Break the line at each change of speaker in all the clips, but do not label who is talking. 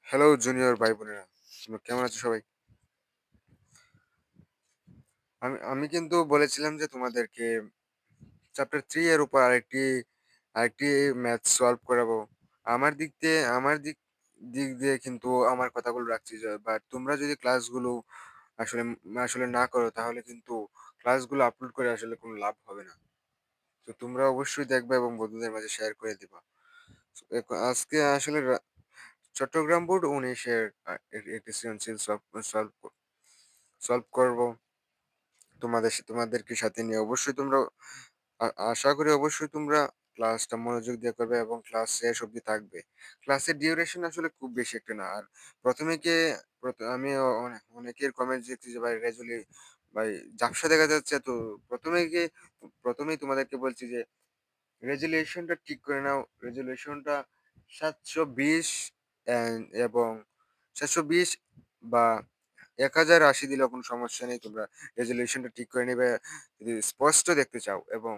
Hello junior ভাই বোনেরা, তোমরা কেমন আছো সবাই? আমি কিন্তু বলেছিলাম যে তোমাদেরকে চ্যাপ্টার 3 এর উপর আরেকটি ম্যাথ সলভ করাবো। আমার দিক দিক দিয়ে কিন্তু আমার কথাগুলো রাখছি, বাট তোমরা যদি ক্লাসগুলো আসলে আসলে না করো তাহলে কিন্তু ক্লাসগুলো আপলোড করে আসলে কোনো লাভ হবে না। তো তোমরা অবশ্যই দেখবে এবং বন্ধুদের মাঝে শেয়ার করে দিবা। আজকে আসলে চট্টগ্রাম বোর্ড 19 এর একটি সৃজনশীল সলভ সলভ করবো তোমাদেরকে সাথে নিয়ে। অবশ্যই তোমরা আশা করি অবশ্যই তোমরা ক্লাসটা মনোযোগ দিয়ে করবে এবং ক্লাস শেষ অবধি থাকবে। ক্লাসের ডিউরেশন আসলে খুব বেশি একটা না। আর প্রথমে কে আমি অনেকের কমেন্ট দেখছি যে ভাই ভাই ঝাপসা দেখা যাচ্ছে। তো প্রথমেই তোমাদেরকে বলছি যে রেজুলেশনটা ঠিক করে নাও। রেজুলেশনটা 720 এবং 720 বা 1080 দিলেও কোনো সমস্যা নেই। তোমরা রেজুলেশনটা ঠিক করে নেবে যদি স্পষ্ট দেখতে চাও। এবং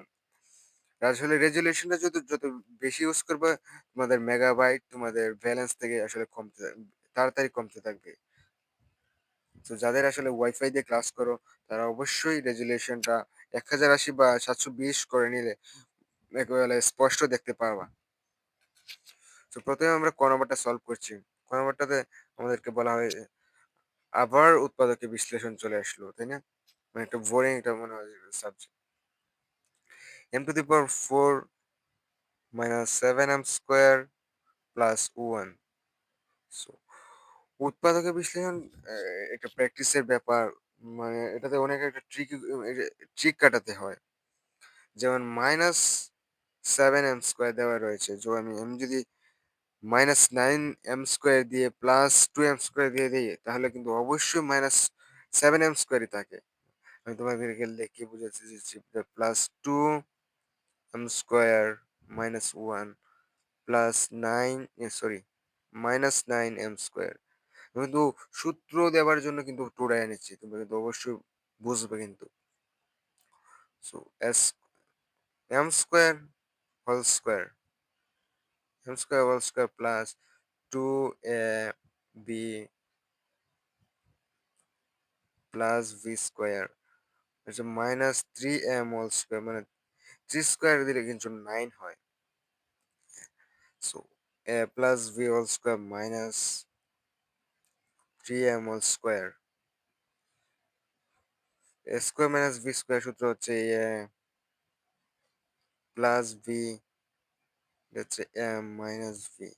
আসলে রেজুলেশনটা যত বেশি ইউজ করবে তোমাদের মেগাবাইট তোমাদের ব্যালেন্স থেকে আসলে তাড়াতাড়ি কমতে থাকবে। তো যাদের আসলে ওয়াইফাই দিয়ে ক্লাস করো তারা অবশ্যই রেজুলেশনটা 1080 বা 720 করে নিলে একেবারে স্পষ্ট দেখতে পারবা। তো প্রথমে আমরা ক নাম্বারটা সলভ করছি। ক নাম্বারটাতে আমাদেরকে বলা হয় আবার উৎপাদকে বিশ্লেষণ চলে আসলো, তাই না? মানে একটা বোরিং এটা মনে হয় subject. m to the power 4 minus 7m square plus 1। So উৎপাদকের বিশ্লেষণ একটা প্র্যাকটিসের ব্যাপার। মানে এটাতে অনেক একটা ট্রিক কাটাতে হয়। যেমন মাইনাস 7m স্কোয়ার দেওয়া রয়েছে। আমি যদি -9m² দিয়ে +2m² দিয়ে দিই তাহলে কিন্তু অবশ্যই -7m² থাকে। আমি তোমাদেরকে লিখে বুঝাতে চেয়েছি +2m² -1 +9 সরি -9m²। কিন্তু সূত্র দেওয়ার জন্য কিন্তু টুরাই এনেছি। তুমি কিন্তু অবশ্যই বুঝবে কিন্তু। So S m square whole square plus 2ab plus v square হচ্ছে -3m হোল স্কোয়ার, মানে 3 স্কোয়ার দিলে কিন্তু 9 হয়। So a plus b whole square minus 3m whole square. A square minus b square সূত্র হচ্ছে এ প্লাস ভি হচ্ছে m minus b.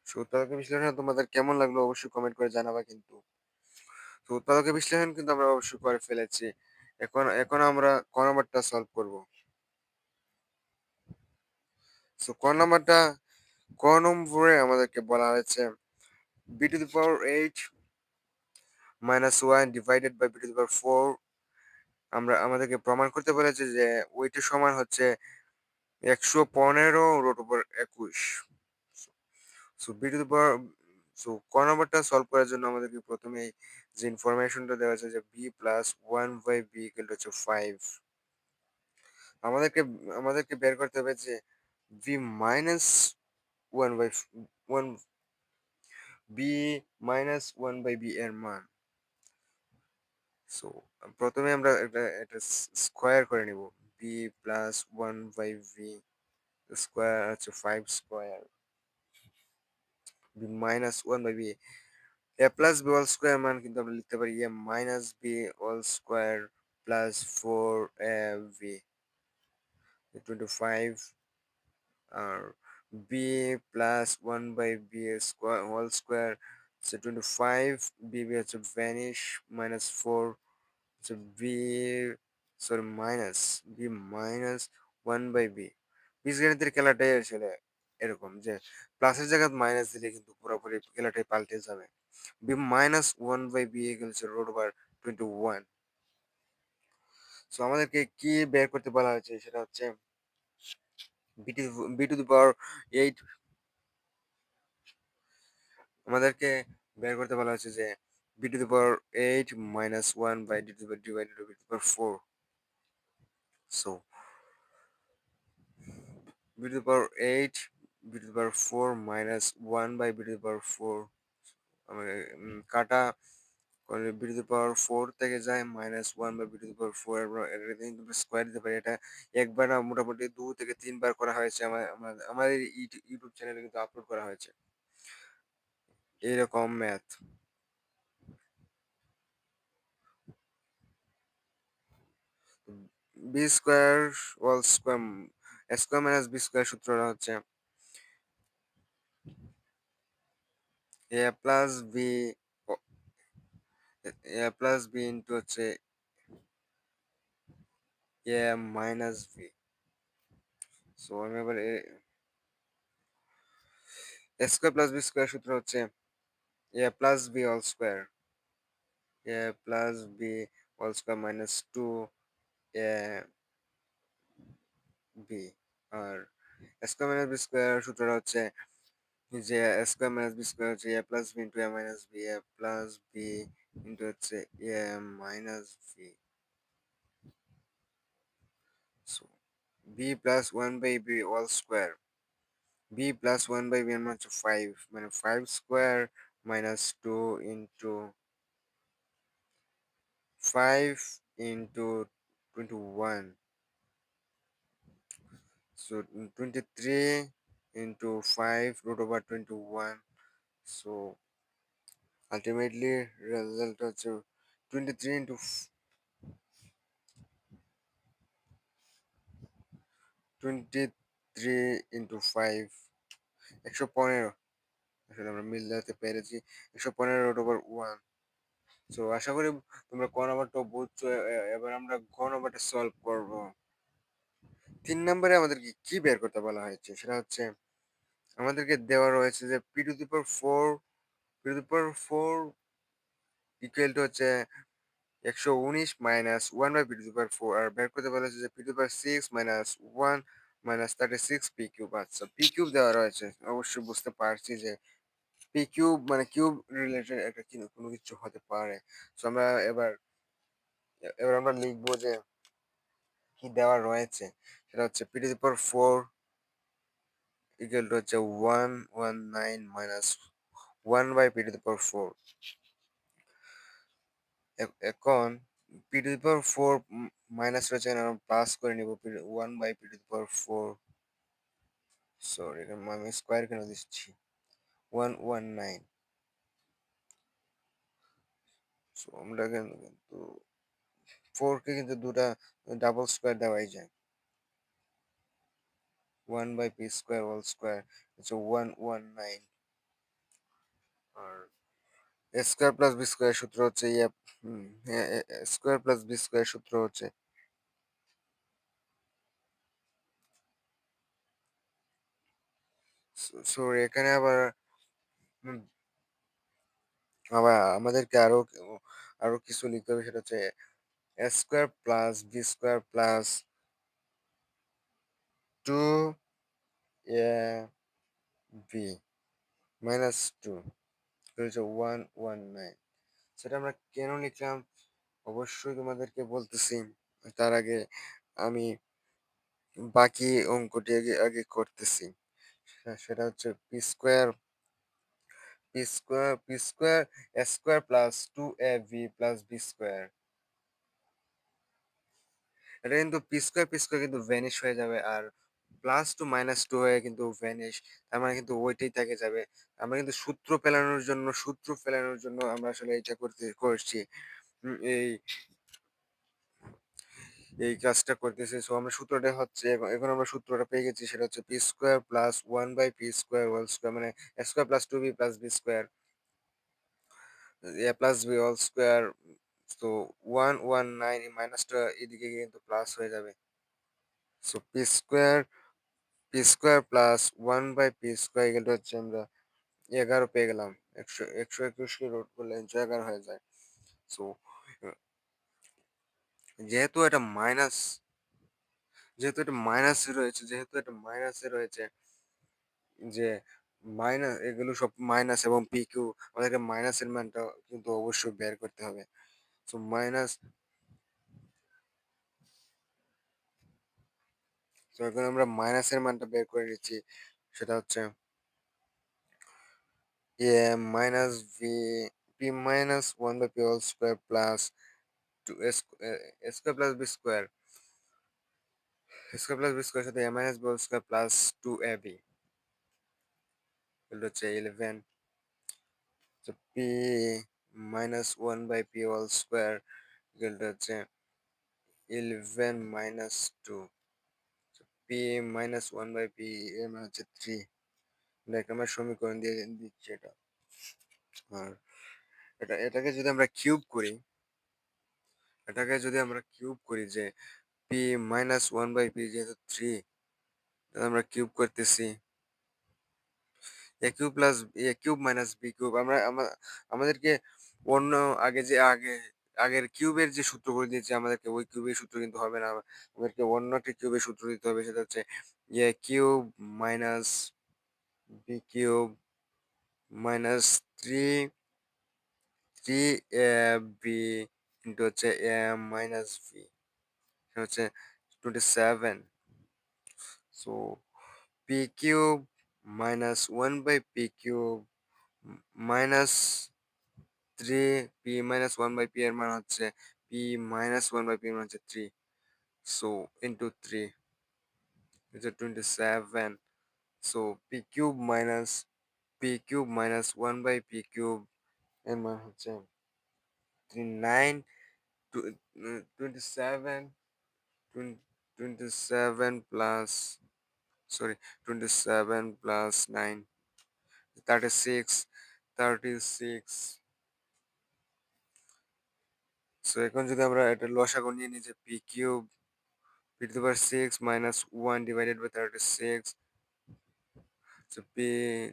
উৎপাদকের বিশ্লেষণ তোমাদের কেমন লাগলো অবশ্যই কমেন্ট করে জানাবা কিন্তু। তো উৎপাদকের বিশ্লেষণ কিন্তু আমরা অবশ্যই করে ফেলেছি। এখন আমরা ক নাম্বারটা সলভ করব। সো ক নম্বরে আমাদেরকে বলা হয়েছে b to the power 8 minus 1 divided by b to the power 4। আমাদেরকে প্রমাণ করতে বলেছে যে ওইটা সমান হচ্ছে 115 root over 21। So B to the power so ক নাম্বারটা সলভ করার জন্য আমাদেরকে প্রথমেই যে ইনফরমেশনটা দেওয়া আছে যে B plus 1/b equal to হচ্ছে 5। আমাদেরকে আমাদেরকে বের করতে হবে যে B minus 1 B minus 1/b এর মান। সো প্রথমে আমরা এটা স্কোয়ার করে নিব। বি প্লাস 1/b স্কোয়ার হচ্ছে 5 square, B minus 1/b A plus B whole square মান কিন্তু আমরা লিখতে পারি A minus B whole square plus 4ab 25 আর B plus 1/b square whole square হচ্ছে 25, বি হচ্ছে ভ্যানিশ মাইনাস 4 হচ্ছে B sorry minus B minus 1/b। বীজগণিতের খেলাটাই আসলে এরকম যে প্লাসের জায়গায় মাইনাস দিলে কিন্তু পুরোপুরি খেলাটাই পাল্টে যাবে। b minus 1/b equals root over 21। So আমাদেরকে কি বের করতে বলা হয়েছে সেটা হচ্ছে b to the power 8। আমাদেরকে বের করতে বলা হয়েছে যে b to the power 8 minus 1 by d to the power divided by b to the power 4। So B to the power 8 B to the power 4 minus 1 by B to the power 4 আমার কাটা করে B to the power 4 থেকে যায় minus 1 by B to the power 4 এটা কিন্তু square দিতে পারি। এটা একবার না মোটামুটি 2 থেকে 3 বার করা হয়েছে আমাদের ইউটিউব চ্যানেলে কিন্তু আপলোড করা হয়েছে এইরকম math. B square whole square square minus B square সূত্রটা হচ্ছে এ plus B plus B into হচ্ছে এ মাইনাস বি। সো আমি এবার A square plus B square সূত্র হচ্ছে এ plus B whole square A plus B whole square minus two A B. আর square minus B square সূত্রটা হচ্ছে যে square minus B square হচ্ছে এ plus B into A minus B A plus B into হচ্ছে A minus B. So B plus one by B whole square B plus one by B এর মান হচ্ছে 5 মানে 5 স্কোয়ার minus 2 into 5 into 21 so 23 into 5 root over 21 so ultimately result হচ্ছে 23 into 23 into 5 115 আসলে আমরা মিলাতে পেরেছি 115 root over 1। সো আশা করি তোমরা ক নাম্বারটা বুঝছো। এবার আমরা ঘ নাম্বারটা সলভ করব। 3 নম্বরে আমাদেরকে কি বের করতে বলা হয়েছে সেটা হচ্ছে আমাদেরকে দেওয়া রয়েছে যে P to the power 4 P to the power 4 equal to হচ্ছে 119 minus 1 by P to the power 4 আর বের করতে বলা হয়েছে যে P to the power 6 minus 1 minus 36 P cube. আচ্ছা পি কিউব দেওয়া রয়েছে অবশ্যই বুঝতে পারছি যে পি কিউব মানে কিউব রিলেটেড একটা কোনো কিছু হতে পারে। সো আমরা এবার আমরা লিখবো যে কি দেওয়া রয়েছে সেটা হচ্ছে P to the power 4 equal to হচ্ছে 119 minus 1 by P to the power 4। এখন P to the power 4 minus রয়েছে এখানে আমরা প্লাস করে নিব 1 by P to the power 4 sorry আমি স্কোয়ার কেন দিচ্ছি 119। সো আমরা কিন্তু 4 কে কিন্তু দুটা ডাবল স্কোয়ার দেওয়াই যায় 1 by P square whole square হচ্ছে 119 আর স্কোয়ার প্লাস বি স্কোয়ার সূত্র হচ্ছে স্কোয়ার প্লাস বি স্কোয়ার সূত্র হচ্ছে সরি এখানে আবার হুম, আবার আমাদেরকে আরো কিছু লিখতে হবে সেটা হচ্ছে A square plus B square plus 2 A B minus 2 হচ্ছে 119। সেটা আমরা কেন লিখলাম অবশ্যই তোমাদেরকে বলতেছি। তার আগে আমি বাকি অঙ্কটি আগে আগে করতেছি। সেটা হচ্ছে পি স্কোয়ার এ square plus 2ab plus B square. এটা কিন্তু পি স্কোয়ার কিন্তু ভ্যানিশ হয়ে যাবে আর প্লাস টু মাইনাস টু হয়ে কিন্তু ভ্যানিশ তার মানে কিন্তু ওইটাই থেকে যাবে। আমরা কিন্তু সূত্র ফেলানোর জন্য আমরা আসলে এটা করছি। এই এই কাজটা করতেছি। সো আমরা সূত্রটা হচ্ছে এখন আমরা সূত্রটা পেয়ে গেছি সেটা হচ্ছে P square plus 1 by P square whole square মানে square plus 2b plus B square A plus B whole square. তো 119 এই মাইনাসটা এদিকে গিয়ে কিন্তু প্লাস হয়ে যাবে। So p square plus 1 by P square equal to হচ্ছে আমরা 11 পেয়ে গেলাম। 121 কে রোড করলে 11 হয়ে যায়। সো যেহেতু এটা মাইনাস যেহেতু এটা মাইনাসে রয়েছে যে এগুলো সব মাইনাস এবং পি কিউ আমাদেরকে মাইনাসের মানটা কিন্তু অবশ্যই বের করতে হবে। সো মাইনাস তো এখন আমরা মাইনাসের মানটা বের করে নিচ্ছি। সেটা হচ্ছে minus V P minus 1 by P whole square plus 2 square plus B square. Square plus B square সাথে A minus B whole square plus 2ab এগুলো হচ্ছে 11। তো P minus 1 by P whole square এগুলো হচ্ছে 11 minus 2। P minus 1 by P এর মান হচ্ছে 3। এটা এক নম্বর সমীকরণ দিয়ে দিচ্ছি এটা। আর এটাকে যদি আমরা কিউব করি, যে পি মাইনাস 1 বাই পি যেহেতু 3, আমরা কিউব করতেছি এ কিউব প্লাস এ কিউব মাইনাস বি কিউব। আমাদেরকে অন্য আগের কিউবের যে সূত্র করে দিয়েছে, আমাদেরকে ওই কিউবের সূত্র কিন্তু হবে না। আমাদেরকে অন্য একটা কিউবের সূত্র দিতে হবে, সেটা হচ্ছে A cube minus B cube minus three three A B into হচ্ছে এ মাইনাস ভি, হচ্ছে 27। So P cube minus 1 by P cube minus 3 P minus 1 by P এর মান হচ্ছে পি মাইনাস 1 বাই পি এর মান হচ্ছে 3। সো ইন্টু 3 হচ্ছে 27। So P cube minus 1 by P cube এর মান হচ্ছে 9 27 27 প্লাস, সরি, 27 প্লাস 9 36 36। সো এখন যদি আমরা এটা লসাগু নিয়ে নিই, যে P cube p to the power 6 minus 1 divided by 36, so p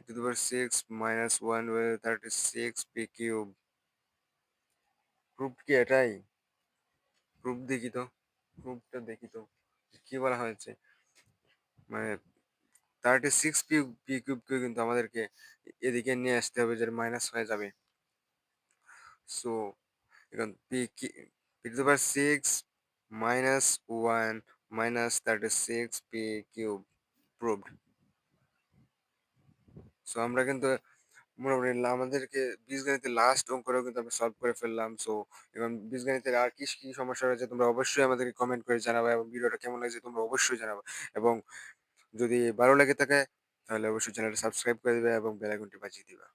to the power 6 minus 1 by 36 p cube. Proof কি এটাই? প্রুফ দেখি তো, প্রুফটা দেখি তো কি বলা হয়েছে। মানে 36 পি কিউবকে কিন্তু আমাদেরকে এদিকে নিয়ে আসতে হবে, যে মাইনাস হয়ে যাবে। সো এখন P to the power 6 minus 1 minus 36 P cube proved. So আমরা কিন্তু মোটামুটি আমাদেরকে বীজগণিতের লাস্ট অঙ্কটাও কিন্তু আমরা সলভ করে ফেললাম। সো এখন বীজগণিতের আর কি কি সমস্যা রয়েছে তোমরা অবশ্যই আমাদেরকে কমেন্ট করে জানাবে, এবং ভিডিওটা কেমন লাগছে তোমরা অবশ্যই জানাবে। এবং যদি ভালো লেগে থাকে তাহলে অবশ্যই চ্যানেলটা সাবস্ক্রাইব করে দিবে এবং বেল আইকনটি বাজিয়ে দিবা।